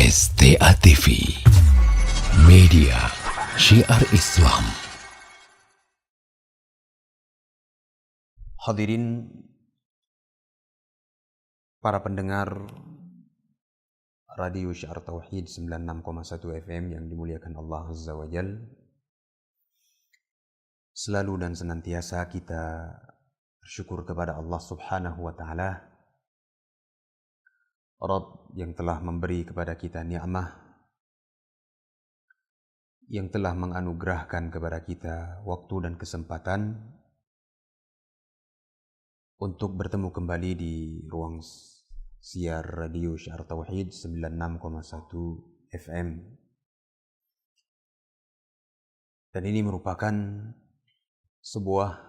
STA TV, media syiar Islam. Hadirin para pendengar Radio Syiar Tauhid 96,1 FM yang dimuliakan Allah Azza wa Jal. Selalu dan senantiasa kita bersyukur kepada Allah Subhanahu wa Ta'ala, Rabb yang telah memberi kepada kita nikmah, yang telah menganugerahkan kepada kita waktu dan kesempatan untuk bertemu kembali di ruang siar Radio Syiar Tauhid 96,1 FM. Dan ini merupakan sebuah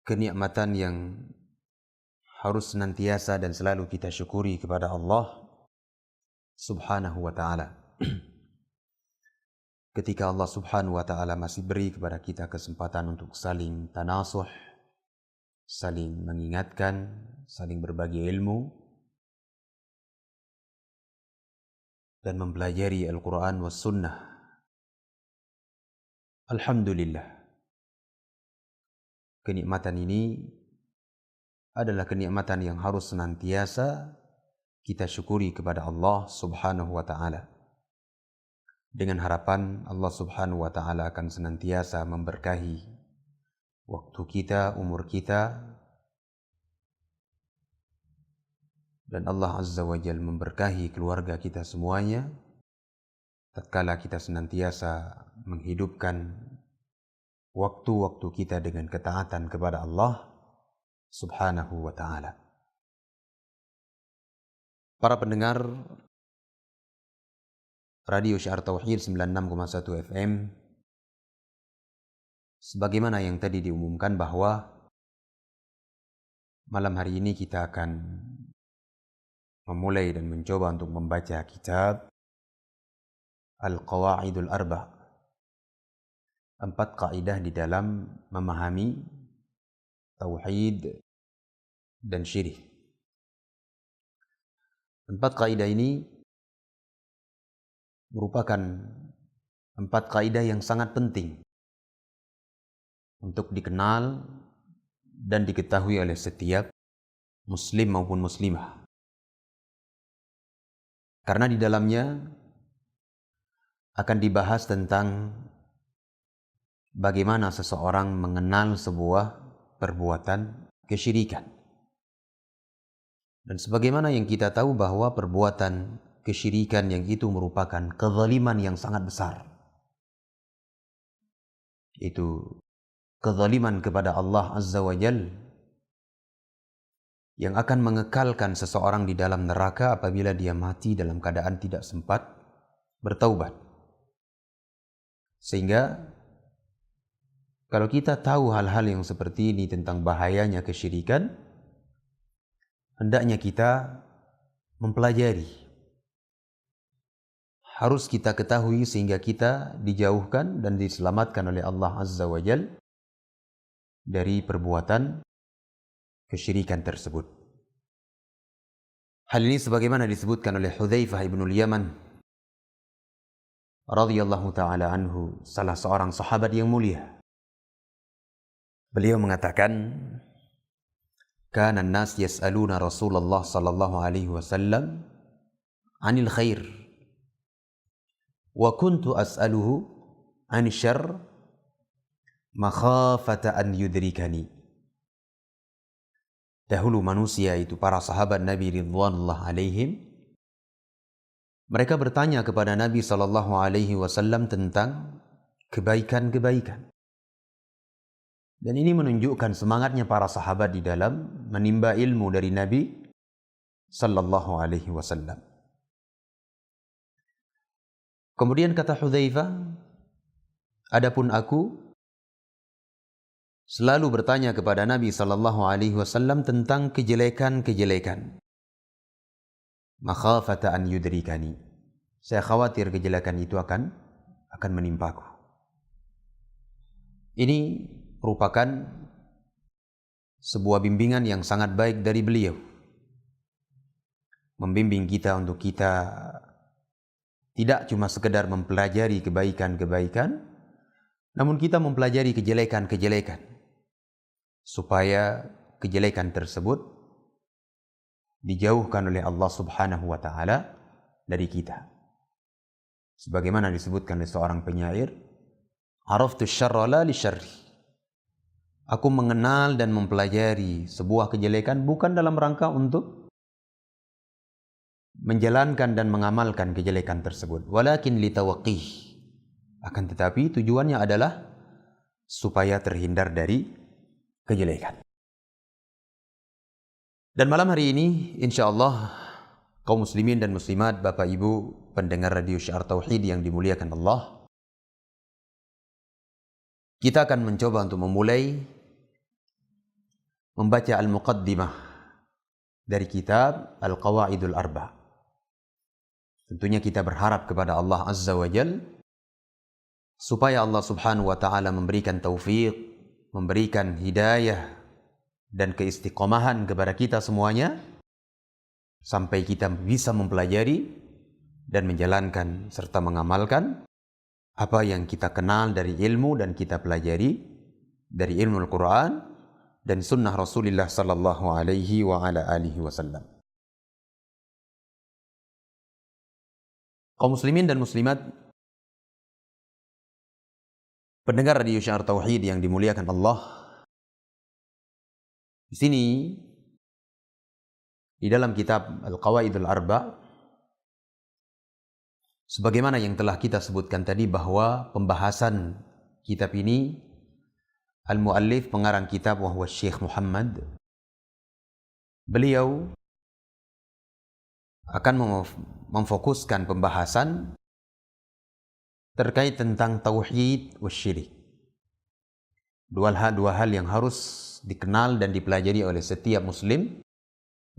kenikmatan yang harus senantiasa dan selalu kita syukuri kepada Allah Subhanahu wa Ta'ala. Ketika Allah Subhanahu wa Ta'ala masih beri kepada kita kesempatan untuk saling tanasuh, saling mengingatkan, saling berbagi ilmu, dan mempelajari Al-Quran was Sunnah. Alhamdulillah, kenikmatan ini adalah kenikmatan yang harus senantiasa kita syukuri kepada Allah Subhanahu wa Ta'ala, dengan harapan Allah Subhanahu wa Ta'ala akan senantiasa memberkahi waktu kita, umur kita, dan Allah Azza wa Jal memberkahi keluarga kita semuanya tatkala kita senantiasa menghidupkan waktu-waktu kita dengan ketaatan kepada Allah Subhanahu wa Ta'ala. Para pendengar Radio Syiar Tauhid 96,1 FM, sebagaimana yang tadi diumumkan bahwa malam hari ini kita akan memulai dan mencoba untuk membaca kitab Al-Qawaidul Arba', 4 kaidah di dalam memahami tauhid dan syirik. 4 kaidah ini merupakan 4 kaidah yang sangat penting untuk dikenal dan diketahui oleh setiap muslim maupun muslimah. Karena di dalamnya akan dibahas tentang bagaimana seseorang mengenal sebuah perbuatan kesyirikan. Dan sebagaimana yang kita tahu bahwa perbuatan kesyirikan yang itu merupakan kezaliman yang sangat besar. Itu kezaliman kepada Allah Azza wa Jal yang akan mengekalkan seseorang di dalam neraka apabila dia mati dalam keadaan tidak sempat bertaubat. Sehingga kalau kita tahu hal-hal yang seperti ini tentang bahayanya kesyirikan, hendaknya kita mempelajari. Harus kita ketahui sehingga kita dijauhkan dan diselamatkan oleh Allah Azza wa Jal dari perbuatan kesyirikan tersebut. Hal ini sebagaimana disebutkan oleh Hudzaifah ibn al-Yaman radhiyallahu ta'ala anhu, salah seorang sahabat yang mulia. Beliau mengatakan, kana an-nas yas'aluna Rasulullah sallallahu alaihi wasallam 'anil khair wa kuntu as'aluhu 'anil syarr makhafata an yudrikani. Dahulu manusia itu, para sahabat Nabi ridwanullah alaihim, mereka bertanya kepada Nabi sallallahu alaihi wasallam tentang kebaikan-kebaikan. Dan ini menunjukkan semangatnya para sahabat di dalam menimba ilmu dari Nabi sallallahu alaihi wasallam. Kemudian kata Hudzaifah, adapun aku selalu bertanya kepada Nabi sallallahu alaihi wasallam tentang kejelekan-kejelekan. Makhafata an yudrikani. Saya khawatir kejelekan itu akan menimpaku. Ini merupakan sebuah bimbingan yang sangat baik dari beliau. membimbing kita untuk kita tidak cuma sekedar mempelajari kebaikan-kebaikan, namun kita mempelajari kejelekan-kejelekan, supaya kejelekan tersebut dijauhkan oleh Allah Subhanahu wa Ta'ala dari kita. Sebagaimana disebutkan oleh seorang penyair, "Araftu syarra la li syarri." Aku mengenal dan mempelajari sebuah kejelekan bukan dalam rangka untuk menjalankan dan mengamalkan kejelekan tersebut, walakin litawaqih. Akan tetapi tujuannya adalah supaya terhindar dari kejelekan. Dan malam hari ini insyaallah kaum muslimin dan muslimat, Bapak Ibu pendengar radio Syiar Tauhid yang dimuliakan Allah, kita akan mencoba untuk memulai membaca al-muqaddimah dari kitab Al-Qawaidul Arba'. Tentunya kita berharap kepada Allah Azza wa Jal supaya Allah Subhanahu wa Ta'ala memberikan taufik, memberikan hidayah dan keistiqomahan kepada kita semuanya, sampai kita bisa mempelajari dan menjalankan serta mengamalkan apa yang kita kenal dari ilmu dan kita pelajari dari ilmu Al-Quran dan sunnah Rasulullah sallallahu alaihi wa ala alihi wasallam. Kaum muslimin dan muslimat pendengar radio Syiar Tauhid yang dimuliakan Allah, di sini di dalam kitab Al-Qawaidul Arba', sebagaimana yang telah kita sebutkan tadi bahwa pembahasan kitab ini, al-muallif pengarang kitab wahwa Syekh Muhammad, beliau akan memfokuskan pembahasan terkait tentang tauhid wa syirik. Dua hal yang harus dikenal dan dipelajari oleh setiap muslim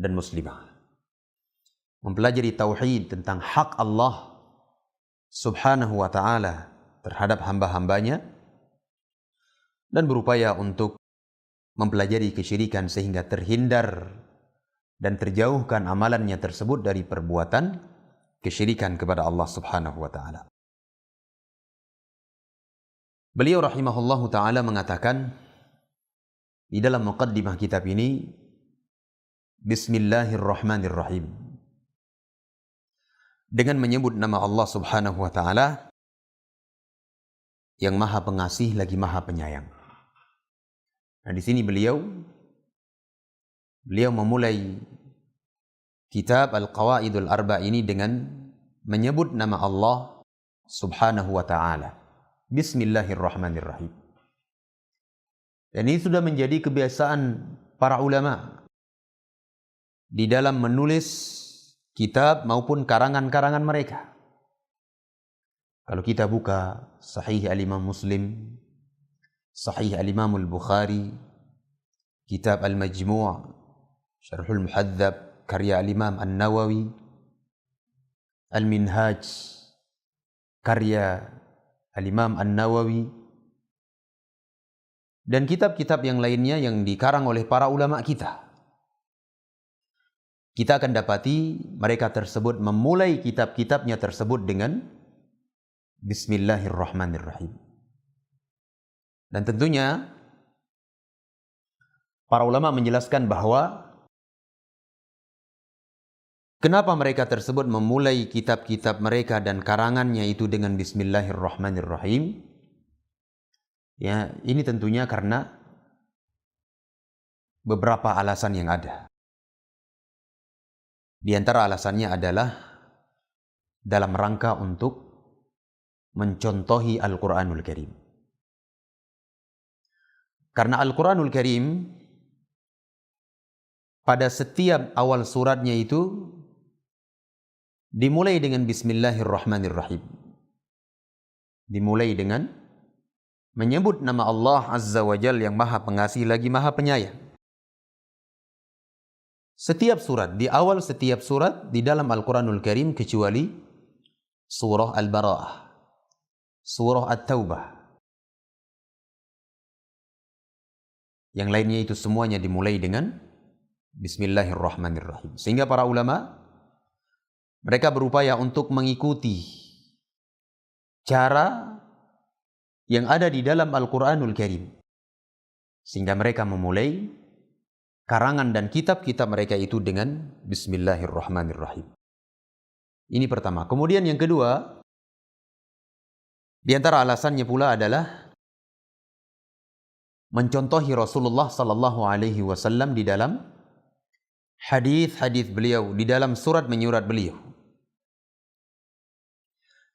dan muslimah. Mempelajari tauhid tentang hak Allah Subhanahu wa Ta'ala terhadap hamba-hambanya, dan berupaya untuk mempelajari kesyirikan sehingga terhindar dan terjauhkan amalannya tersebut dari perbuatan kesyirikan kepada Allah Subhanahu wa Ta'ala. Beliau rahimahullahu ta'ala mengatakan di dalam muqaddimah kitab ini, Bismillahirrahmanirrahim, dengan menyebut nama Allah Subhanahu wa Ta'ala yang Maha Pengasih lagi Maha Penyayang. Nah, di sini beliau memulai kitab Al-Qawaidul Arba' ini dengan menyebut nama Allah Subhanahu wa Ta'ala. Bismillahirrahmanirrahim. Dan ini sudah menjadi kebiasaan para ulama di dalam menulis kitab maupun karangan-karangan mereka. Kalau kita buka Sahih Al-Imam Muslim, Sahih Al-Imam Al-Bukhari, Kitab Al-Majmu' Syarhul Muhadzab karya Al-Imam An-Nawawi, Al-Minhaj karya Al-Imam An-Nawawi, dan kitab-kitab yang lainnya yang dikarang oleh para ulama kita, kita akan dapati mereka tersebut memulai kitab-kitabnya tersebut dengan Bismillahirrahmanirrahim. Dan tentunya para ulama menjelaskan bahwa kenapa mereka tersebut memulai kitab-kitab mereka dan karangannya itu dengan Bismillahirrahmanirrahim. Ya, ini tentunya karena beberapa alasan yang ada. Di antara alasannya adalah dalam rangka untuk mencontohi Al-Quranul Karim. Karena Al-Quranul Karim pada setiap awal suratnya itu dimulai dengan Bismillahirrahmanirrahim. Dimulai dengan menyebut nama Allah Azza wa Jal yang Maha Pengasih lagi Maha Penyayang. Setiap surat, di awal setiap surat di dalam Al-Quranul Karim kecuali surah Al-Bara'ah, surah At-Taubah. Yang lainnya itu semuanya dimulai dengan Bismillahirrahmanirrahim. Sehingga para ulama Mereka berupaya untuk mengikuti cara yang ada di dalam Al-Quranul Karim. Sehingga mereka memulai karangan dan kitab-kitab mereka itu dengan Bismillahirrahmanirrahim. Ini pertama. Kemudian yang kedua, di antara alasannya pula adalah mencontohi Rasulullah sallallahu alaihi wasallam di dalam hadis-hadis beliau, di dalam surat menyurat beliau.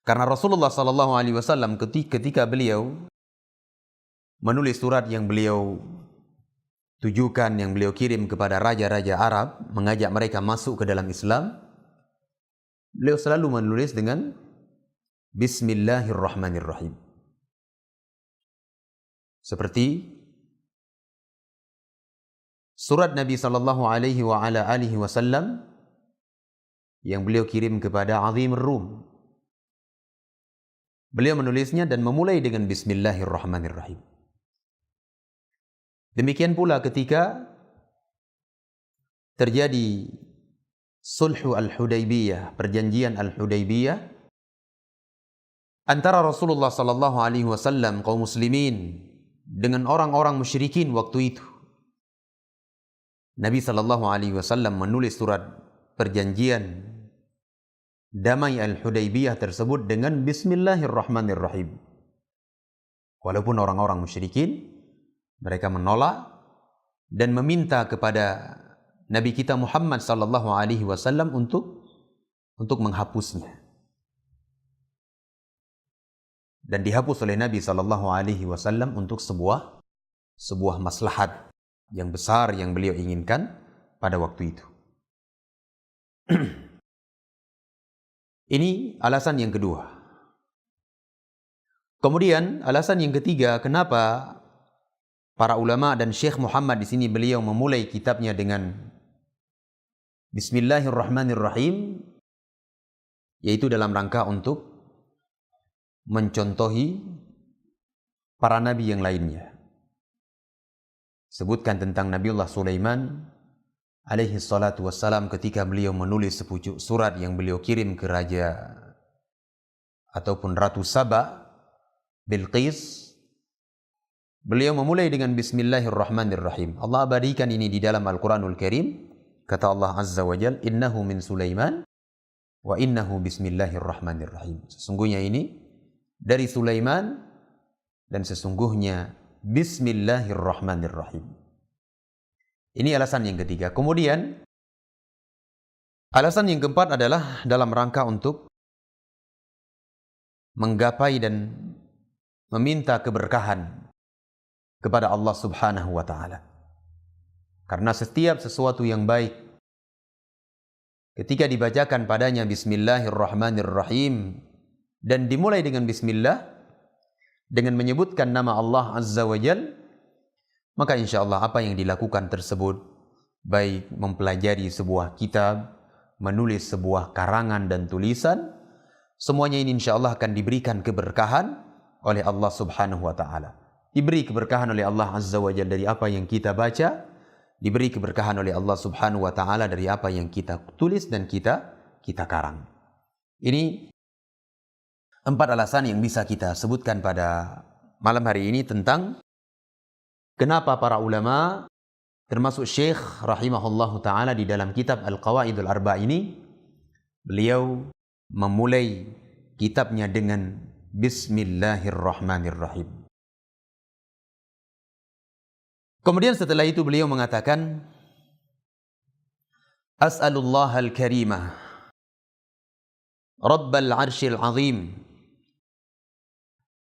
Karena Rasulullah sallallahu alaihi wasallam ketika beliau menulis surat yang beliau tujukan, yang beliau kirim kepada raja-raja Arab, mengajak mereka masuk ke dalam Islam, beliau selalu menulis dengan Bismillahirrahmanirrahim. Seperti surat Nabi sallallahu alaihi wasallam yang beliau kirim kepada Azim Rum. Beliau menulisnya dan memulai dengan Bismillahirrahmanirrahim. Demikian pula ketika terjadi Sulhu Al-Hudaybiyah, perjanjian Al-Hudaybiyah antara Rasulullah sallallahu alaihi wasallam kaum muslimin dengan orang-orang musyrikin waktu itu. Nabi sallallahu alaihi wasallam menulis surat perjanjian damai Al-Hudaybiyah tersebut dengan Bismillahirrahmanirrahim. Walaupun orang-orang musyrikin mereka menolak dan meminta kepada Nabi kita Muhammad sallallahu alaihi wasallam untuk menghapusnya. Dan dihapus oleh Nabi sallallahu alaihi wasallam untuk sebuah maslahat yang besar yang beliau inginkan pada waktu itu. Ini alasan yang kedua. Kemudian alasan yang ketiga, kenapa para ulama dan Syekh Muhammad di sini beliau memulai kitabnya dengan Bismillahirrahmanirrahim, yaitu dalam rangka untuk mencontohi para nabi yang lainnya. Sebutkan tentang Nabiullah Sulaiman alaihi salatu wassalam ketika beliau menulis sepucuk surat yang beliau kirim ke raja ataupun Ratu Saba, Bilqis. Beliau memulai dengan Bismillahirrahmanirrahim. Allah abadikan ini di dalam Al-Quranul Karim. Kata Allah Azza wa Jal, innahu min Sulaiman wa innahu bismillahirrahmanirrahim. Sesungguhnya ini dari Sulaiman dan sesungguhnya Bismillahirrahmanirrahim. Ini alasan yang ketiga. Kemudian alasan yang keempat adalah dalam rangka untuk menggapai dan meminta keberkahan kepada Allah Subhanahu wa taala. Karena setiap sesuatu yang baik ketika dibacakan padanya Bismillahirrahmanirrahim dan dimulai dengan bismillah, dengan menyebutkan nama Allah Azza wa Jal, maka insya Allah apa yang dilakukan tersebut, baik mempelajari sebuah kitab, menulis sebuah karangan dan tulisan, semuanya ini insya Allah akan diberikan keberkahan oleh Allah Subhanahu wa taala. Diberi keberkahan oleh Allah Azza wa Jalla dari apa yang kita baca, diberi keberkahan oleh Allah Subhanahu wa taala dari apa yang kita tulis dan kita karang. Ini 4 alasan yang bisa kita sebutkan pada malam hari ini tentang kenapa para ulama termasuk Syekh rahimahullahu taala di dalam kitab Al-Qawaidul Arba ini beliau memulai kitabnya dengan Bismillahirrahmanirrahim. Kemudian setelah itu beliau mengatakan, As'alullah al-karimah Rabbal arshil azim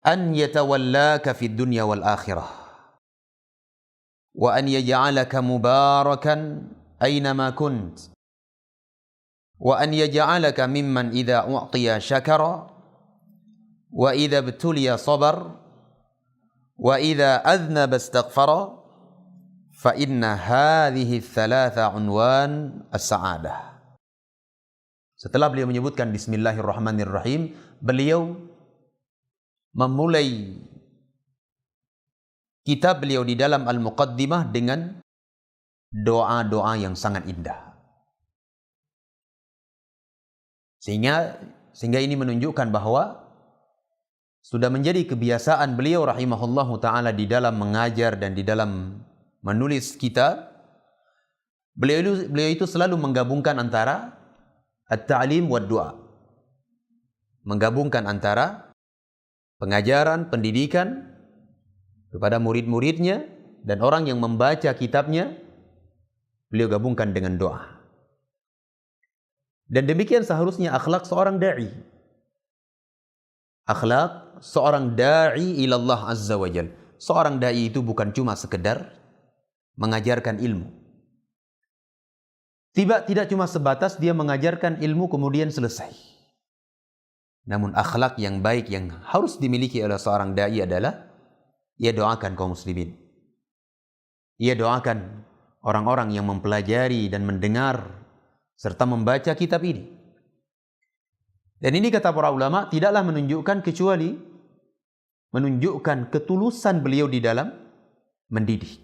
an yatawallaka fid dunya wal akhirah wa an yaj'alaka mubarakan aynama kunt wa an yaj'alaka mimman idza u'tiya syakara wa idza ibtuliya sabar wa idza adhnaba istaghfara fa inna hadhihi thalatha unwan as-sa'adah. Setelah beliau menyebutkan Bismillahirrahmanirrahim, beliau memulai kitab beliau di dalam Al-Muqaddimah dengan doa-doa yang sangat indah. Sehingga ini menunjukkan bahwa sudah menjadi kebiasaan beliau rahimahullahu ta'ala di dalam mengajar dan di dalam menulis kitab. Beliau itu selalu menggabungkan antara at-ta'lim wa du'a. Menggabungkan antara pengajaran, pendidikan kepada murid-muridnya dan orang yang membaca kitabnya, beliau gabungkan dengan doa. Dan demikian seharusnya akhlak seorang da'i. Akhlak seorang da'i ilallah azza wa jal. Seorang da'i itu bukan cuma sekedar mengajarkan ilmu. Tidak cuma sebatas dia mengajarkan ilmu kemudian selesai. Namun akhlak yang baik yang harus dimiliki oleh seorang da'i adalah ia doakan kaum muslimin. Ia doakan orang-orang yang mempelajari dan mendengar serta membaca kitab ini. Dan ini kata para ulama tidaklah menunjukkan kecuali menunjukkan ketulusan beliau di dalam mendidik.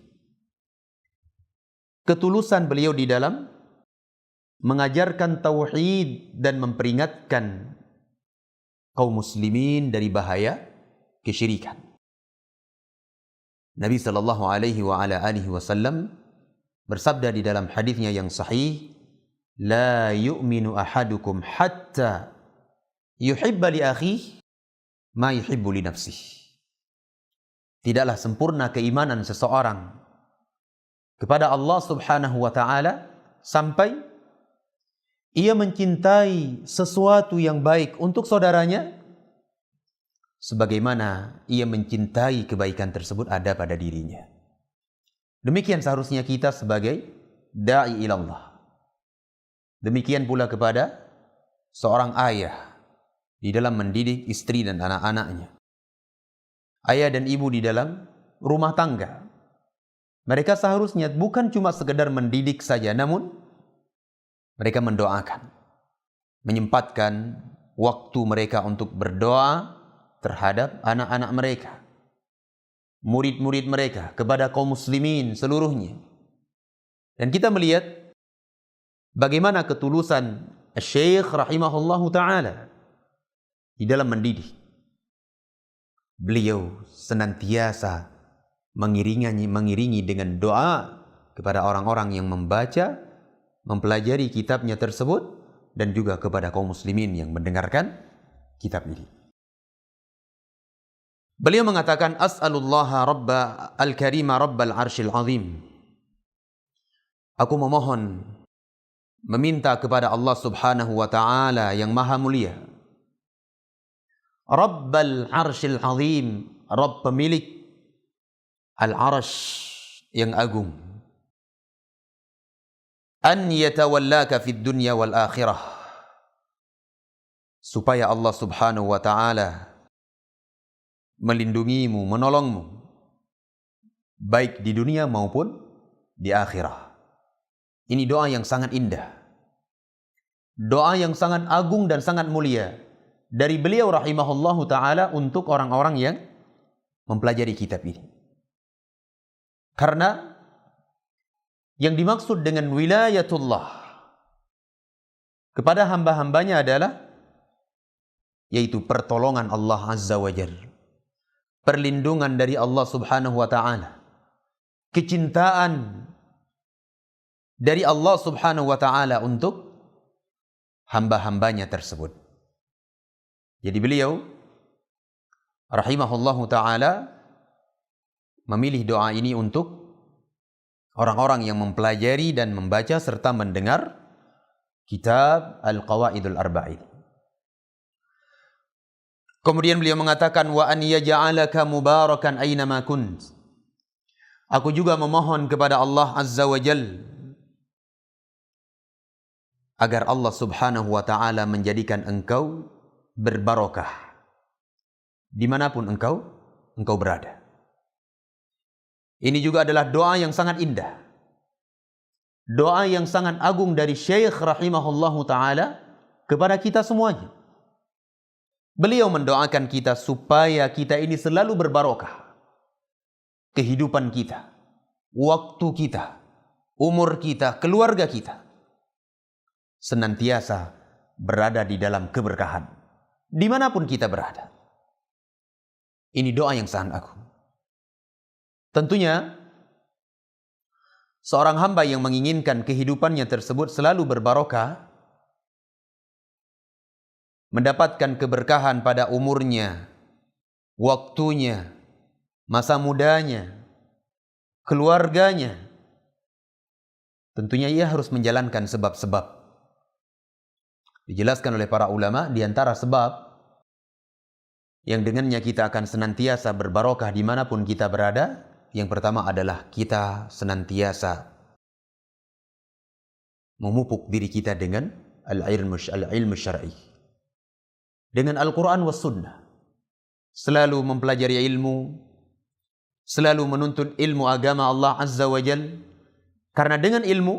Ketulusan beliau di dalam mengajarkan tauhid dan memperingatkan kaum muslimin dari bahaya kesyirikan. Nabi sallallahu alaihi wa ala alihi wasallam bersabda di dalam hadisnya yang sahih, "La yu'minu ahadukum hatta yuhibba li akhihi ma yuhibbu li nafsihi." Tidaklah sempurna keimanan seseorang kepada Allah Subhanahu wa taala sampai ia mencintai sesuatu yang baik untuk saudaranya sebagaimana ia mencintai kebaikan tersebut ada pada dirinya. Demikian seharusnya kita sebagai da'i ilallah. Demikian pula kepada seorang ayah di dalam mendidik istri dan anak-anaknya. Ayah dan ibu di dalam rumah tangga. Mereka seharusnya bukan cuma sekedar mendidik saja, namun mereka mendoakan. Menyempatkan waktu mereka untuk berdoa terhadap anak-anak mereka, murid-murid mereka, kepada kaum muslimin seluruhnya. Dan kita melihat bagaimana ketulusan Syekh rahimahullahu ta'ala di dalam mendidik. Beliau senantiasa mengiringi dengan doa kepada orang-orang yang membaca, mempelajari kitabnya tersebut, dan juga kepada kaum muslimin yang mendengarkan kitab ini. Beliau mengatakan, As'alullaha Rabba al-Karima Rabbal Arshil Azim. Aku memohon, meminta kepada Allah Subhanahu wa ta'ala yang maha mulia, Rabbal Arshil Azim, Rabb pemilik Al-Arsh yang agung, an yatawallaka fid dunya wal akhirah, supaya Allah Subhanahu wa ta'ala melindungimu, menolongmu, baik di dunia maupun di akhirah. Ini doa yang sangat indah, doa yang sangat agung dan sangat mulia dari beliau rahimahullahu ta'ala untuk orang-orang yang mempelajari kitab ini. Karena yang dimaksud dengan wilayatullah kepada hamba-hambanya adalah yaitu pertolongan Allah Azza wa Jalla, perlindungan dari Allah Subhanahu wa ta'ala, kecintaan dari Allah Subhanahu wa ta'ala untuk hamba-hambanya tersebut. Jadi beliau rahimahullahu ta'ala memilih doa ini untuk orang-orang yang mempelajari dan membaca serta mendengar kitab Al-Qawaidul Arba'in. Kemudian beliau mengatakan, wa an yaj'alaka mubarakan aina ma kunt. Aku juga memohon kepada Allah Azza wa Jalla agar Allah Subhanahu wa ta'ala menjadikan engkau berbarokah dimanapun engkau berada. Ini juga adalah doa yang sangat indah, doa yang sangat agung dari Syekh rahimahullahu ta'ala kepada kita semuanya. Beliau mendoakan kita supaya kita ini selalu berbarokah. Kehidupan kita, waktu kita, umur kita, keluarga kita senantiasa berada di dalam keberkahan dimanapun kita berada. Ini doa yang sangat agung. Tentunya seorang hamba yang menginginkan kehidupannya tersebut selalu berbarokah, mendapatkan keberkahan pada umurnya, waktunya, masa mudanya, keluarganya, tentunya ia harus menjalankan sebab-sebab. Dijelaskan oleh para ulama, di antara sebab yang dengannya kita akan senantiasa berbarokah dimanapun kita berada, yang pertama adalah kita senantiasa memupuk diri kita dengan al-ilmu syar'i, dengan Al-Quran was sunnah. Selalu mempelajari ilmu, selalu menuntut ilmu agama Allah Azza wa Jal. Karena dengan ilmu,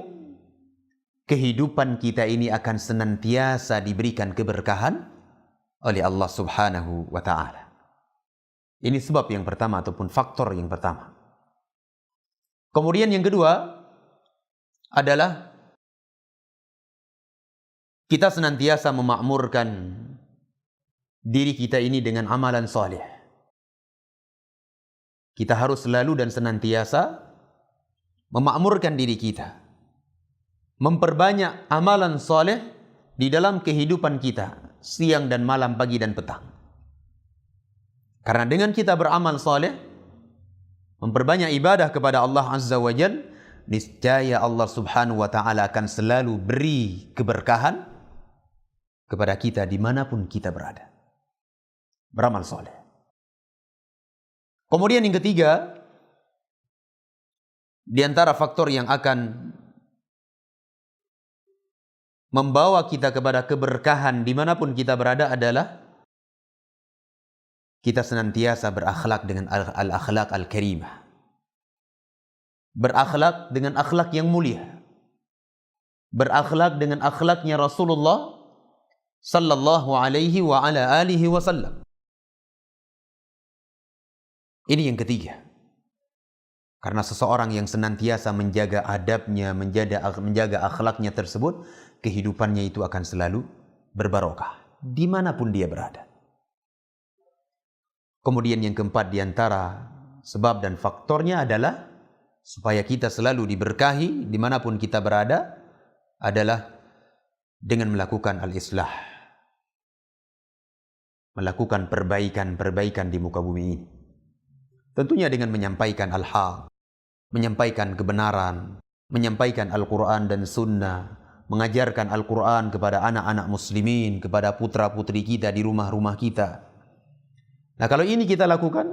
kehidupan kita ini akan senantiasa diberikan keberkahan oleh Allah Subhanahu wa ta'ala. Ini sebab yang pertama ataupun faktor yang pertama. Kemudian yang kedua adalah kita senantiasa memakmurkan diri kita ini dengan amalan soleh. Kita harus selalu dan senantiasa memakmurkan diri kita, memperbanyak amalan soleh di dalam kehidupan kita, siang dan malam, pagi dan petang. Karena dengan kita beramal soleh, memperbanyak ibadah kepada Allah Azza wa Jal, niscaya Allah Subhanahu wa ta'ala akan selalu beri keberkahan kepada kita dimanapun kita berada. Beramal soleh. Kemudian yang ketiga, di antara faktor yang akan membawa kita kepada keberkahan dimanapun kita berada adalah kita senantiasa berakhlak dengan al-akhlak al-karimah. Berakhlak dengan akhlak yang mulia. Berakhlak dengan akhlaknya Rasulullah sallallahu alaihi wa ala alihi wasallam. Ini yang ketiga. Karena seseorang yang senantiasa menjaga adabnya, menjaga akhlaknya tersebut, kehidupannya itu akan selalu berbarokah dimanapun dia berada. Kemudian yang keempat di antara sebab dan faktornya adalah supaya kita selalu diberkahi dimanapun kita berada adalah dengan melakukan al-islah. Melakukan perbaikan di muka bumi ini. Tentunya dengan menyampaikan al-haq, menyampaikan kebenaran, menyampaikan Al-Quran dan Sunnah, mengajarkan Al-Quran kepada anak-anak muslimin, kepada putra-putri kita di rumah-rumah kita. Nah, kalau ini kita lakukan,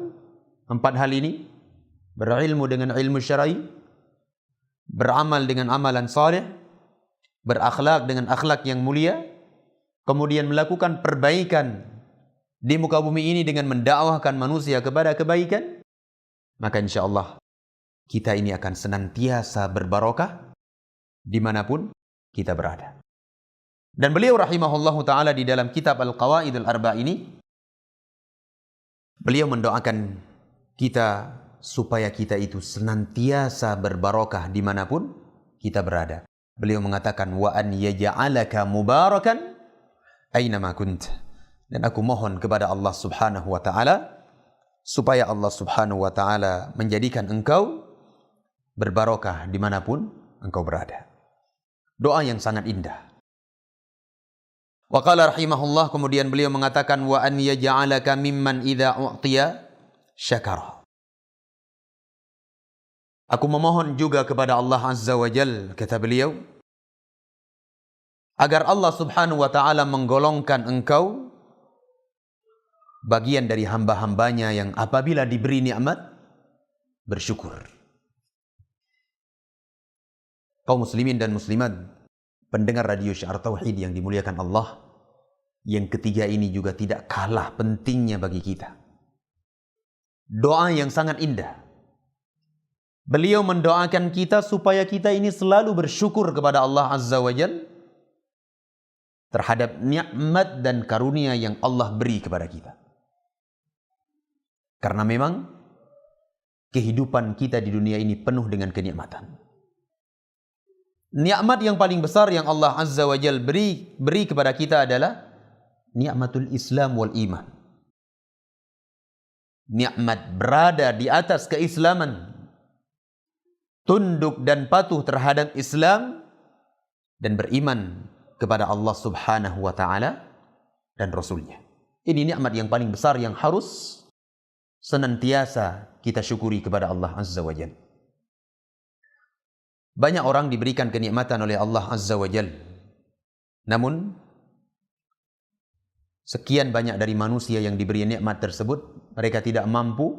4 hal ini, berilmu dengan ilmu syar'i, beramal dengan amalan saleh, berakhlak dengan akhlak yang mulia, kemudian melakukan perbaikan di muka bumi ini dengan mendakwahkan manusia kepada kebaikan, maka insya Allah kita ini akan senantiasa berbarokah dimanapun kita berada. Dan beliau rahimahullahu ta'ala di dalam kitab Al-Qawaid Al-Arba' ini, beliau mendoakan kita supaya kita itu senantiasa berbarokah dimanapun kita berada. Beliau mengatakan, wa an yaj'alaka mubarakan aynama kunt. Dan aku mohon kepada Allah Subhanahu wa ta'ala supaya Allah Subhanahu wa ta'ala menjadikan engkau berbarokah dimanapun engkau berada. Doa yang sangat indah. Wa qala rahimahullah, kemudian beliau mengatakan, wa an yaj'alaka mimman idza u'tiya syakara. Aku memohon juga kepada Allah Azza wa Jal, kata beliau, agar Allah Subhanahu wa ta'ala menggolongkan engkau bagian dari hamba-hambanya yang apabila diberi nikmat bersyukur. Kaum muslimin dan muslimat, pendengar radio Syiar Tauhid yang dimuliakan Allah, yang ketiga ini juga tidak kalah pentingnya bagi kita. Doa yang sangat indah. Beliau mendoakan kita supaya kita ini selalu bersyukur kepada Allah Azza wa Jal terhadap nikmat dan karunia yang Allah beri kepada kita. Karena memang kehidupan kita di dunia ini penuh dengan kenikmatan. Nikmat yang paling besar yang Allah Azza wa Jal beri kepada kita adalah nikmatul Islam wal iman. Nikmat berada di atas keislaman, tunduk dan patuh terhadap Islam, dan beriman kepada Allah Subhanahu wa Ta'ala dan Rasulnya. Ini nikmat yang paling besar yang harus senantiasa kita syukuri kepada Allah Azza wa Jal. Banyak orang diberikan kenikmatan oleh Allah Azza wa Jal, namun sekian banyak dari manusia yang diberi nikmat tersebut, mereka tidak mampu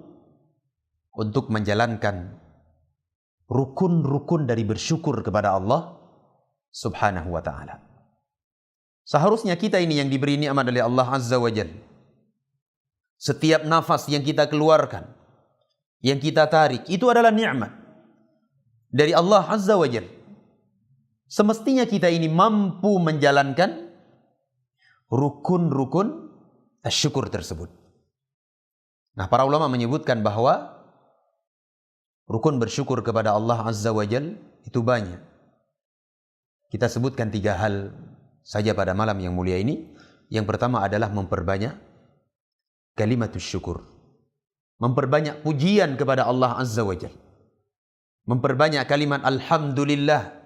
untuk menjalankan rukun-rukun dari bersyukur kepada Allah Subhanahu wa Ta'ala. Seharusnya kita ini yang diberi nikmat oleh Allah Azza wa Jal. Setiap nafas yang kita keluarkan, yang kita tarik, itu adalah nikmat dari Allah Azza wa Jal. Semestinya kita ini mampu menjalankan rukun-rukun syukur tersebut. Nah, para ulama menyebutkan bahwa rukun bersyukur kepada Allah Azza wa Jal itu banyak. Kita sebutkan 3 hal saja pada malam yang mulia ini. Yang pertama adalah memperbanyak kalimatus syukur. Memperbanyak pujian kepada Allah Azza wa Jal. Memperbanyak kalimat Alhamdulillah.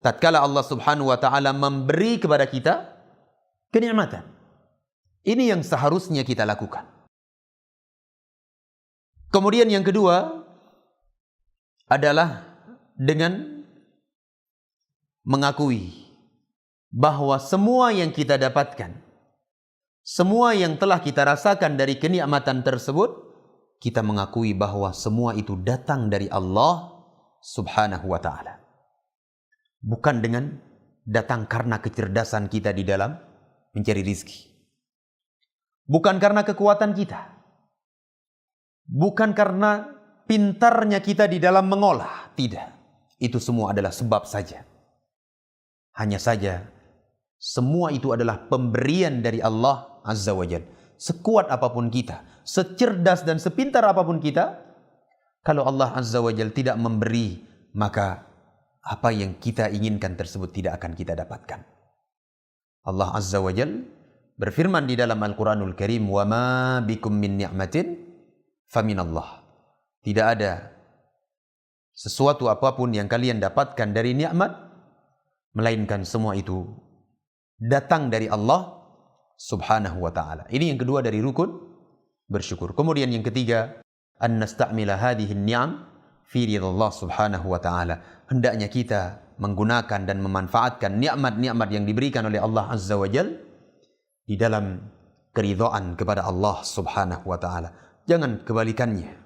Tatkala Allah Subhanahu wa Ta'ala memberi kepada kita kenikmatan. Ini yang seharusnya kita lakukan. Kemudian yang kedua adalah dengan mengakui bahwa semua yang kita dapatkan, semua yang telah kita rasakan dari kenikmatan tersebut, kita mengakui bahwa semua itu datang dari Allah Subhanahu wa Ta'ala. Bukan dengan datang karena kecerdasan kita di dalam mencari rizki. Bukan karena kekuatan kita. Bukan karena pintarnya kita di dalam mengolah. Tidak. Itu semua adalah sebab saja. Hanya saja, semua itu adalah pemberian dari Allah Azza wa Jal. Sekuat apapun kita, secerdas dan sepintar apapun kita, kalau Allah Azza wa Jal tidak memberi, maka apa yang kita inginkan tersebut tidak akan kita dapatkan. Allah Azza wa Jal berfirman di dalam Al-Quranul Karim, "Wa ma bikum min ni'matin faminallah." Tidak ada sesuatu apapun yang kalian dapatkan dari nikmat, melainkan semua itu datang dari Allah Subhanahu wa Ta'ala. Ini yang kedua dari rukun bersyukur. Kemudian yang ketiga, an nasta'mila hadhihi ni'am fi ridallah Subhanahu wa Ta'ala. Hendaknya kita menggunakan dan memanfaatkan nikmat-nikmat yang diberikan oleh Allah Azza wa Jal di dalam keridhaan kepada Allah Subhanahu wa Ta'ala. Jangan kebalikannya.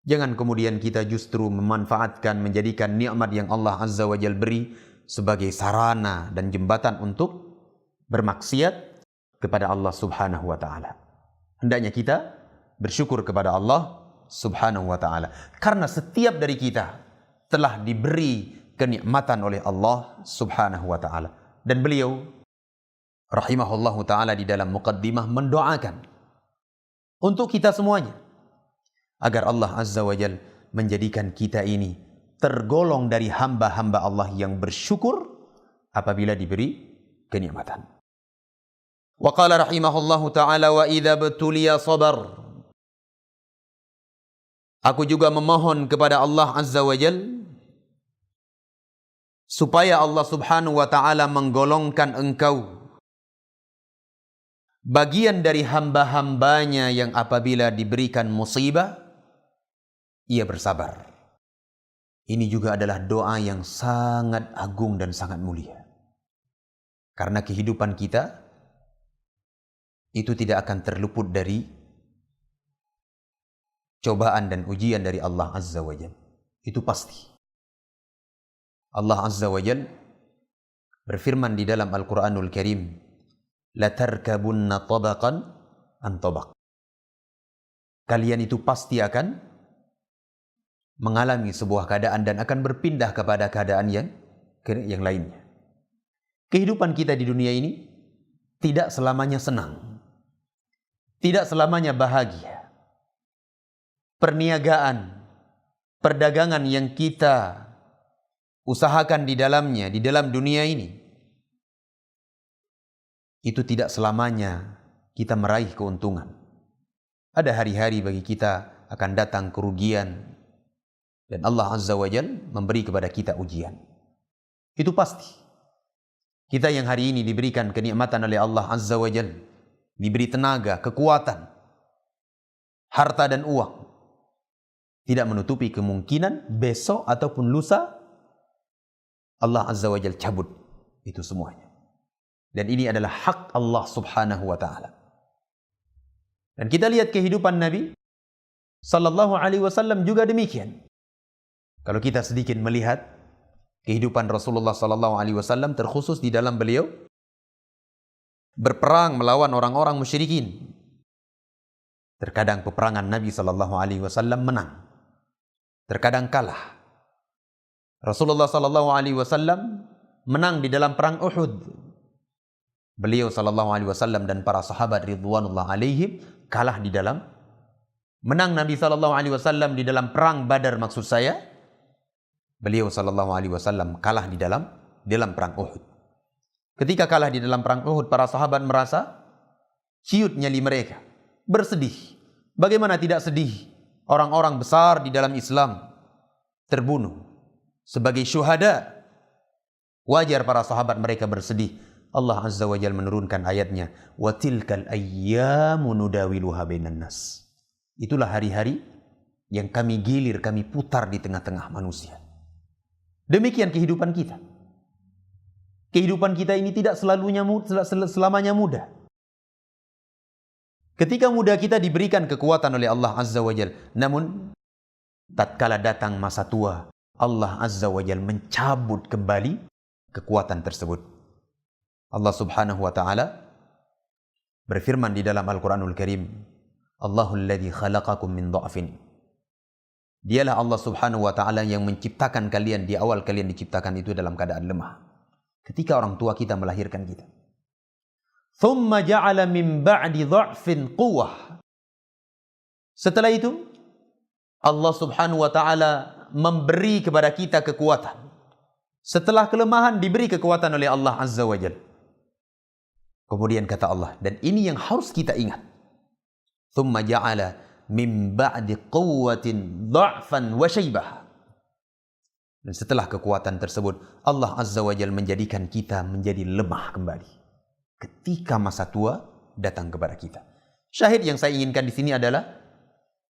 Jangan kemudian kita justru memanfaatkan, menjadikan nikmat yang Allah Azza wa Jal beri sebagai sarana dan jembatan untuk bermaksiat kepada Allah Subhanahu wa Ta'ala. Hendaknya kita bersyukur kepada Allah Subhanahu wa Ta'ala, karena setiap dari kita telah diberi kenikmatan oleh Allah Subhanahu wa Ta'ala. Dan beliau rahimahullahu ta'ala di dalam muqaddimah mendoakan untuk kita semuanya, agar Allah Azza wa Jal menjadikan kita ini tergolong dari hamba-hamba Allah yang bersyukur apabila diberi kenikmatan. Wa qala rahimahullahu ta'ala, wa idza btuliya sabar. Aku juga memohon kepada Allah Azza wa Jal supaya Allah Subhanahu wa Ta'ala menggolongkan engkau bagian dari hamba-hambanya yang apabila diberikan musibah, ia bersabar. Ini juga adalah doa yang sangat agung dan sangat mulia. Karena kehidupan kita itu tidak akan terluput dari cobaan dan ujian dari Allah Azza wa Jal. Itu pasti. Allah Azza wa Jal berfirman di dalam Al-Quranul Karim, "Latarkabunna tabaqan an tabaq." Kalian itu pasti akan mengalami sebuah keadaan dan akan berpindah kepada keadaan yang lainnya. Kehidupan kita di dunia ini tidak selamanya senang. Tidak selamanya bahagia. Perniagaan, perdagangan yang kita usahakan di dalamnya, di dalam dunia ini, itu tidak selamanya kita meraih keuntungan. Ada hari-hari bagi kita akan datang kerugian, dan Allah Azza wa Jal memberi kepada kita ujian. Itu pasti. Kita yang hari ini diberikan kenikmatan oleh Allah Azza wa Jal, diberi tenaga, kekuatan, harta dan uang, tidak menutupi kemungkinan besok ataupun lusa Allah Azza wa Jal cabut itu semuanya. Dan ini adalah hak Allah Subhanahu wa Ta'ala. Dan kita lihat kehidupan Nabi Sallallahu Alaihi Wasallam juga demikian. Kalau kita sedikit melihat kehidupan Rasulullah Sallallahu Alaihi Wasallam, terkhusus di dalam beliau berperang melawan orang-orang musyrikin. Terkadang peperangan Nabi Sallallahu Alaihi Wasallam menang, terkadang kalah. Rasulullah Sallallahu Alaihi Wasallam menang di dalam perang Uhud. Beliau Sallallahu Alaihi Wasallam dan para sahabat ridwanullah alaihim kalah di dalam, menang Nabi Sallallahu Alaihi Wasallam di dalam perang Badar, maksud saya. Beliau Sallallahu Alaihi Wasallam kalah di dalam perang Uhud. Ketika kalah di dalam perang Uhud, para sahabat merasa ciut nyali mereka, bersedih. Bagaimana tidak sedih? Orang-orang besar di dalam Islam terbunuh sebagai syuhada. Wajar para sahabat mereka bersedih. Allah Azza wa Jalla menurunkan ayatnya, wa tilkal ayyamu nudawiluha bainan nas. Itulah hari-hari yang kami gilir, kami putar di tengah-tengah manusia. Demikian kehidupan kita. Kehidupan kita ini tidak selamanya mudah. Ketika muda kita diberikan kekuatan oleh Allah Azza wa Jalla, namun tatkala datang masa tua, Allah Azza wa Jalla mencabut kembali kekuatan tersebut. Allah Subhanahu wa Ta'ala berfirman di dalam Al-Quranul Karim, Allahul ladzi khalaqakum min dha'fin. Dialah Allah Subhanahu wa Ta'ala yang menciptakan kalian di awal kalian diciptakan itu dalam keadaan lemah. Ketika orang tua kita melahirkan kita. Thumma ja'ala min ba'di dha'fin quwwah. Setelah itu Allah Subhanahu wa Ta'ala memberi kepada kita kekuatan. Setelah kelemahan diberi kekuatan oleh Allah Azza wa Jalla. Kemudian kata Allah, dan ini yang harus kita ingat. Thumma ja'ala min ba'di quwwatin dha'fan wa syaibah. Dan setelah kekuatan tersebut, Allah Azza wa Jalla menjadikan kita menjadi lemah kembali. Ketika masa tua datang kepada kita. Syahid yang saya inginkan di sini adalah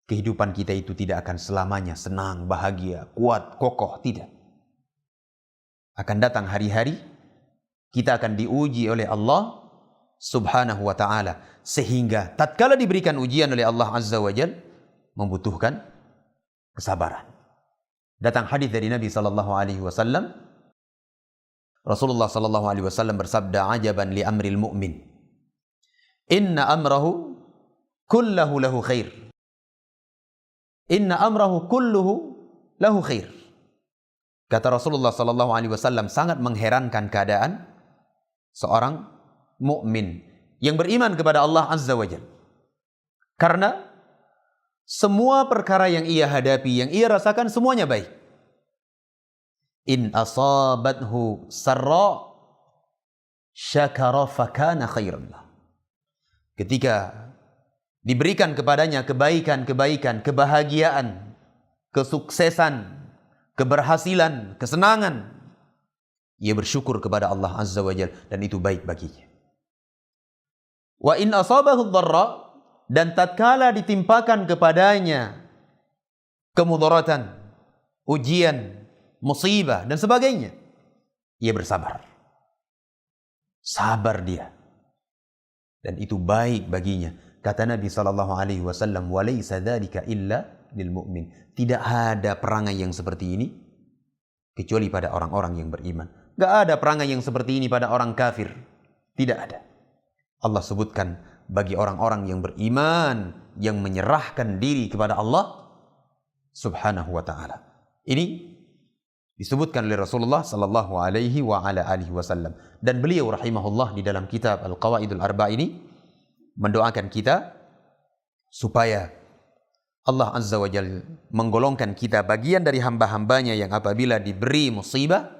kehidupan kita itu tidak akan selamanya senang, bahagia, kuat, kokoh, tidak. Akan datang hari-hari kita akan diuji oleh Allah Subhanahu wa Ta'ala, sehingga tatkala diberikan ujian oleh Allah Azza wa Jalla membutuhkan kesabaran. Datang hadis dari Nabi sallallahu alaihi wasallam, Rasulullah sallallahu alaihi wasallam bersabda, ajaban li amril mu'min, inna amrahu kullahu lahu khair. Inna amrahu kulluhu lahu khair. Kata Rasulullah sallallahu alaihi wasallam, sangat mengherankan keadaan seorang mukmin yang beriman kepada Allah Azza wa Jalla. Karena semua perkara yang ia hadapi, yang ia rasakan, semuanya baik. In asabathu sarra syakara fakana khairan lah. Ketika diberikan kepadanya kebaikan-kebaikan, kebahagiaan, kesuksesan, keberhasilan, kesenangan, ia bersyukur kepada Allah Azza wa Jalla, dan itu baik baginya. Wa in asabahu dharra, dan tatkala ditimpakan kepadanya kemudaratan, ujian, musibah dan sebagainya, ia bersabar. Sabar dia. Dan itu baik baginya. Kata Nabi sallallahu alaihi wasallam, "Wa laisa dzalika illa lil mu'min." Tidak ada perangai yang seperti ini kecuali pada orang-orang yang beriman. Enggak ada perangai yang seperti ini pada orang kafir. Tidak ada. Allah sebutkan bagi orang-orang yang beriman, yang menyerahkan diri kepada Allah Subhanahu wa Ta'ala. Ini disebutkan oleh Rasulullah sallallahu alaihi wa ala alihi wasallam, dan beliau rahimahullah di dalam kitab Al-Qawaidul Arba ini mendoakan kita supaya Allah Azza wa Jalla menggolongkan kita bagian dari hamba-hambanya yang apabila diberi musibah,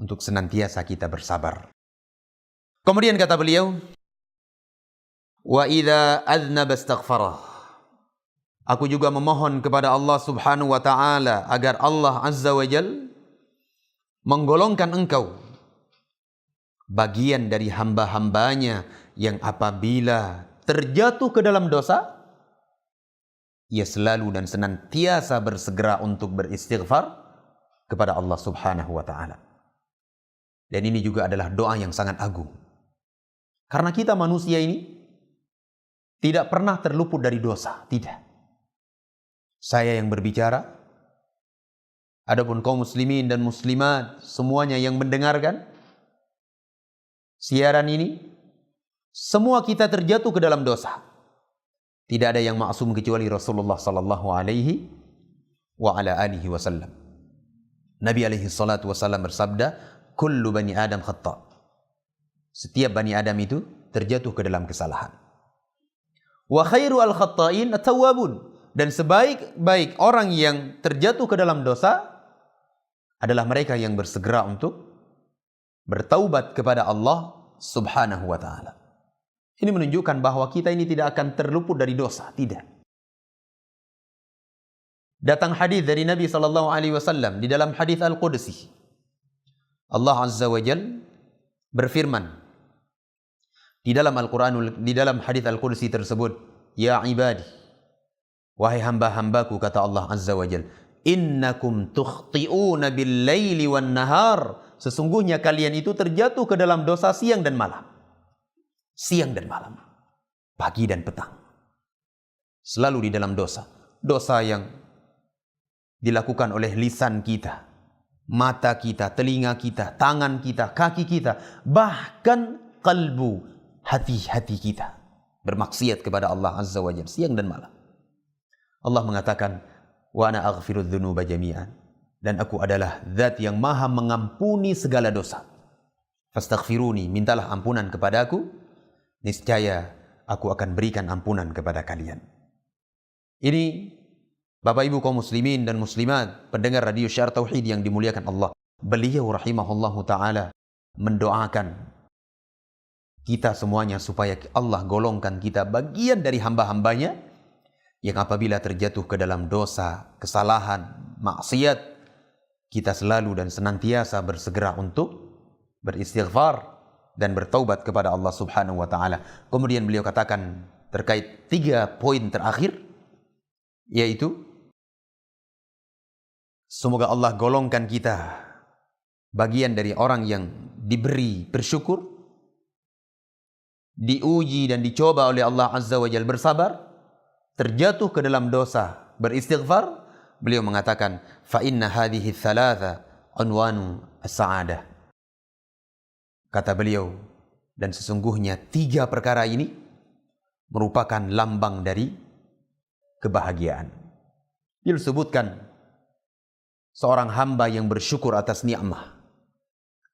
untuk senantiasa kita bersabar. Kemudian kata beliau, wa idza adznaba astaghfarah. Aku juga memohon kepada Allah Subhanahu wa taala agar Allah Azza wa Jalla menggolongkan engkau bagian dari hamba-hambanya yang apabila terjatuh ke dalam dosa, ia selalu dan senantiasa bersegera untuk beristighfar kepada Allah Subhanahu wa taala. Dan ini juga adalah doa yang sangat agung. Karena kita manusia ini tidak pernah terluput dari dosa, tidak. Saya yang berbicara, adapun kaum muslimin dan muslimat semuanya yang mendengarkan siaran ini, semua kita terjatuh ke dalam dosa. Tidak ada yang maksum kecuali Rasulullah sallallahu alaihi wa ala alihi wasallam. Nabi alaihi salatu wasallam bersabda, kullu bani Adam khata'. Setiap bani Adam itu terjatuh ke dalam kesalahan. Wa khairu al-khatta'in at-tawwabun. Dan sebaik-baik orang yang terjatuh ke dalam dosa adalah mereka yang bersegera untuk bertaubat kepada Allah Subhanahu wa taala. Ini menunjukkan bahwa kita ini tidak akan terluput dari dosa, tidak. Datang hadis dari Nabi sallallahu alaihi wasallam di dalam hadis Al-Qudsi. Allah Azza wa Jalla berfirman di dalam Al-Qur'an, di dalam hadis Al-Qudsi tersebut, ya ibadi, wahai hamba-hambaku, kata Allah Azza wa Jalla, innakum tukhti'una bil-laili wan-nahar. Sesungguhnya kalian itu terjatuh ke dalam dosa siang dan malam. Siang dan malam, pagi dan petang. Selalu di dalam dosa. Dosa yang dilakukan oleh lisan kita, mata kita, telinga kita, tangan kita, kaki kita, bahkan kalbu, hati-hati kita bermaksiat kepada Allah Azza wa Jalla siang dan malam. Allah mengatakan, wa ana aghfiru dzunuba jami'an, dan aku adalah zat yang maha mengampuni segala dosa. Fastaghfiruni, mintalah ampunan kepadaku, niscaya aku akan berikan ampunan kepada kalian. Ini Bapak Ibu kaum muslimin dan muslimat, pendengar radio Syiar Tauhid yang dimuliakan Allah. Beliau rahimahullahu taala mendoakan kita semuanya supaya Allah golongkan kita bagian dari hamba-hambanya yang apabila terjatuh ke dalam dosa, kesalahan, maksiat, kita selalu dan senantiasa bersegera untuk beristighfar dan bertaubat kepada Allah Subhanahu wa taala. Kemudian beliau katakan terkait 3 poin terakhir, yaitu semoga Allah golongkan kita bagian dari orang yang diberi bersyukur, diuji dan dicoba oleh Allah Azza wa Jalla bersabar, terjatuh ke dalam dosa, beristighfar. Beliau mengatakan, fa inna hadhihi thalatha unwanu as-sa'adah. Kata beliau, dan sesungguhnya 3 perkara ini merupakan lambang dari kebahagiaan. Dia sebutkan seorang hamba yang bersyukur atas nikmat,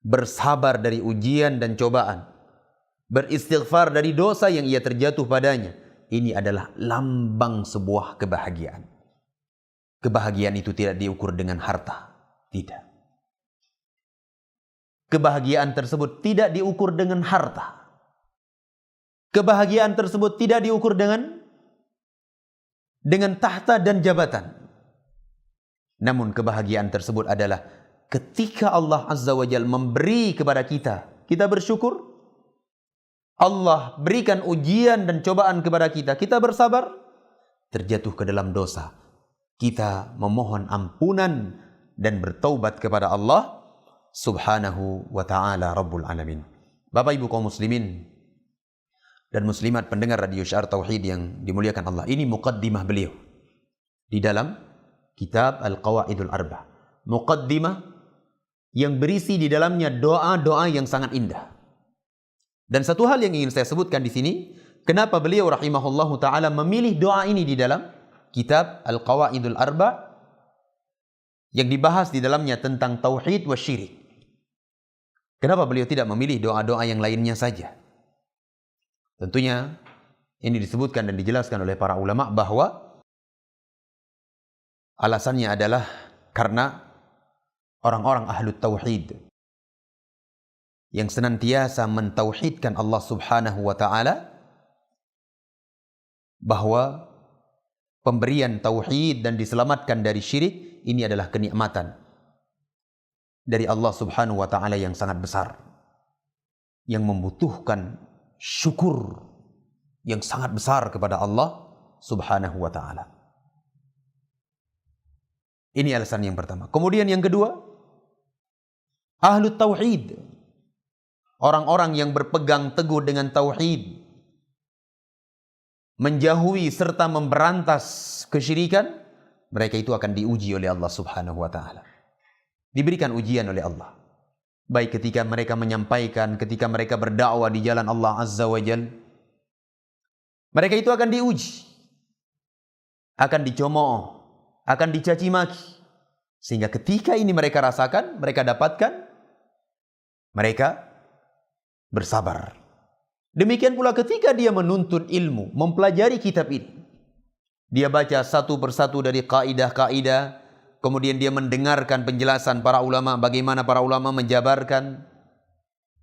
bersabar dari ujian dan cobaan, beristighfar dari dosa yang ia terjatuh padanya. Ini adalah lambang sebuah kebahagiaan. Kebahagiaan itu tidak diukur dengan harta, tidak. Kebahagiaan tersebut tidak diukur dengan harta. Kebahagiaan tersebut tidak diukur dengan tahta dan jabatan. Namun kebahagiaan tersebut adalah ketika Allah Azza wa Jalla memberi kepada kita, kita bersyukur. Allah berikan ujian dan cobaan kepada kita, kita bersabar, terjatuh ke dalam dosa, kita memohon ampunan dan bertaubat kepada Allah Subhanahu wa ta'ala Rabbul Alamin. Bapak Ibu kaum muslimin dan muslimat pendengar radio Syiar Tauhid yang dimuliakan Allah, ini muqaddimah beliau di dalam kitab Al-Qawaidul Arba. Muqaddimah yang berisi di dalamnya doa-doa yang sangat indah. Dan satu hal yang ingin saya sebutkan di sini, kenapa beliau rahimahullahu taala memilih doa ini di dalam kitab Al-Qawaidul Arba yang dibahas di dalamnya tentang tauhid wa syirik. Kenapa beliau tidak memilih doa-doa yang lainnya saja? Tentunya ini disebutkan dan dijelaskan oleh para ulama bahwa Alasannya adalah karena orang-orang ahlu tauhid yang senantiasa mentauhidkan Allah Subhanahu wa taala, bahwa pemberian tauhid dan diselamatkan dari syirik ini adalah kenikmatan dari Allah Subhanahu wa taala yang sangat besar, yang membutuhkan syukur yang sangat besar kepada Allah Subhanahu wa taala. Ini alasan yang pertama. Kemudian yang kedua, ahlu tauhid, orang-orang yang berpegang teguh dengan tauhid, menjauhi serta memberantas kesyirikan, mereka itu akan diuji oleh Allah Subhanahu wa taala. Diberikan ujian oleh Allah. Baik ketika mereka menyampaikan, ketika mereka berdakwah di jalan Allah Azza wa Jalla, mereka itu akan diuji, akan dicemooh, akan dicaci maki. Sehingga ketika ini mereka rasakan, mereka dapatkan, mereka bersabar. Demikian pula ketika dia menuntut ilmu, mempelajari kitab ini, dia baca satu persatu dari kaidah-kaidah, kemudian dia mendengarkan penjelasan para ulama, bagaimana para ulama menjabarkan,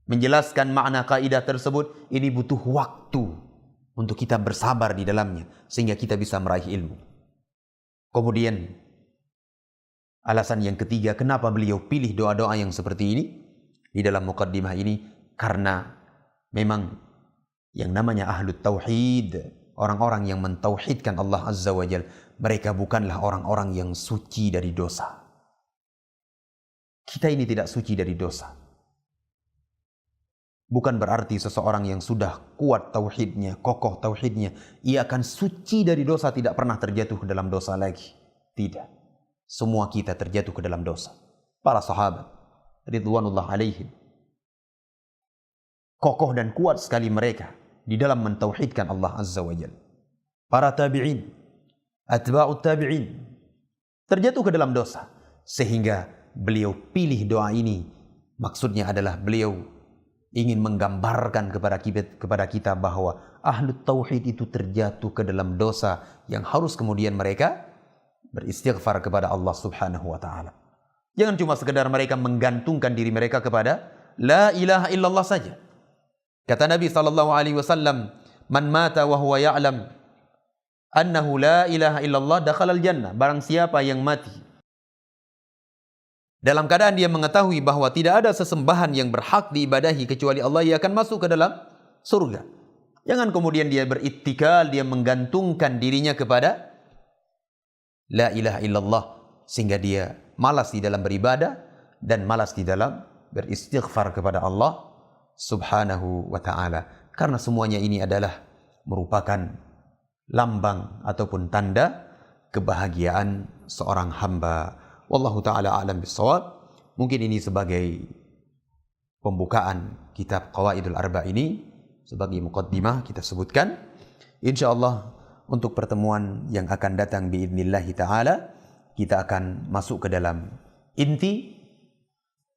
menjelaskan makna kaidah tersebut. Ini butuh waktu untuk kita bersabar di dalamnya, sehingga kita bisa meraih ilmu. Kemudian alasan yang ketiga, kenapa beliau pilih doa-doa yang seperti ini di dalam muqaddimah ini, karena memang yang namanya ahlu tauhid, orang-orang yang mentauhidkan Allah Azza wa Jalla, mereka bukanlah orang-orang yang suci dari dosa. Kita ini tidak suci dari dosa. Bukan berarti seseorang yang sudah kuat tauhidnya, kokoh tauhidnya, ia akan suci dari dosa, tidak pernah terjatuh ke dalam dosa lagi. Tidak. Semua kita terjatuh ke dalam dosa. Para sahabat ridwanullah alaihim, kokoh dan kuat sekali mereka di dalam mentauhidkan Allah Azza wa Jalla. Para tabi'in, atba'ut tabi'in, terjatuh ke dalam dosa, sehingga beliau pilih doa ini. Maksudnya adalah beliau ingin menggambarkan kepada kita bahwa ahlu tauhid itu terjatuh ke dalam dosa yang harus kemudian mereka beristighfar kepada Allah Subhanahu wa taala. Jangan cuma sekedar mereka menggantungkan diri mereka kepada la ilaha illallah saja. Kata Nabi SAW, man mata wa huwa ya'lam annahu la ilaha illallah dakhalal jannah. Barang siapa yang mati dalam keadaan dia mengetahui bahwa tidak ada sesembahan yang berhak diibadahi kecuali Allah, ia akan masuk ke dalam surga. Jangan kemudian dia berittikal, dia menggantungkan dirinya kepada la ilaha illallah, sehingga dia malas di dalam beribadah dan malas di dalam beristighfar kepada Allah Subhanahu wa ta'ala. Karena semuanya ini adalah merupakan lambang ataupun tanda kebahagiaan seorang hamba. Wallahu ta'ala a'lam bissawab. Mungkin ini sebagai pembukaan kitab Qawaidul Arba ini, sebagai muqaddimah kita sebutkan. InsyaAllah untuk pertemuan yang akan datang biidnillahi ta'ala, kita akan masuk ke dalam inti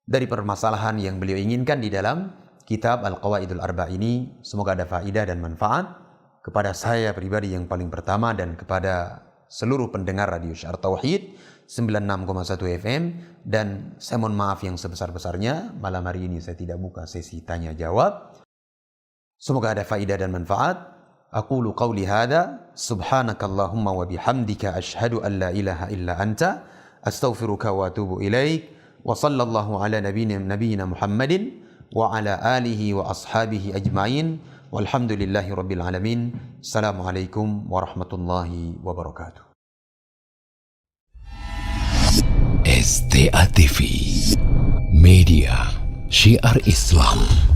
dari permasalahan yang beliau inginkan di dalam kitab Al-Qawaidul Arba ini. Semoga ada faedah dan manfaat kepada saya pribadi yang paling pertama, dan kepada seluruh pendengar Radio Syiar Tauhid 96,1 FM. Dan saya mohon maaf yang sebesar-besarnya, malam hari ini saya tidak buka sesi tanya jawab. Semoga ada faedah dan manfaat. Aqulu qawli hadha, subhanakallahumma wa bihamdika ashhadu an la ilaha illa anta, astaghfiruka wa atubu ilaik, wa sallallahu ala nabiyyina Muhammadin wa ala alihi wa ashabihi ajma'in, walhamdulillahi rabbil alamin. Assalamualaikum warahmatullahi wabarakatuh. STA TV Media Syiar Islam.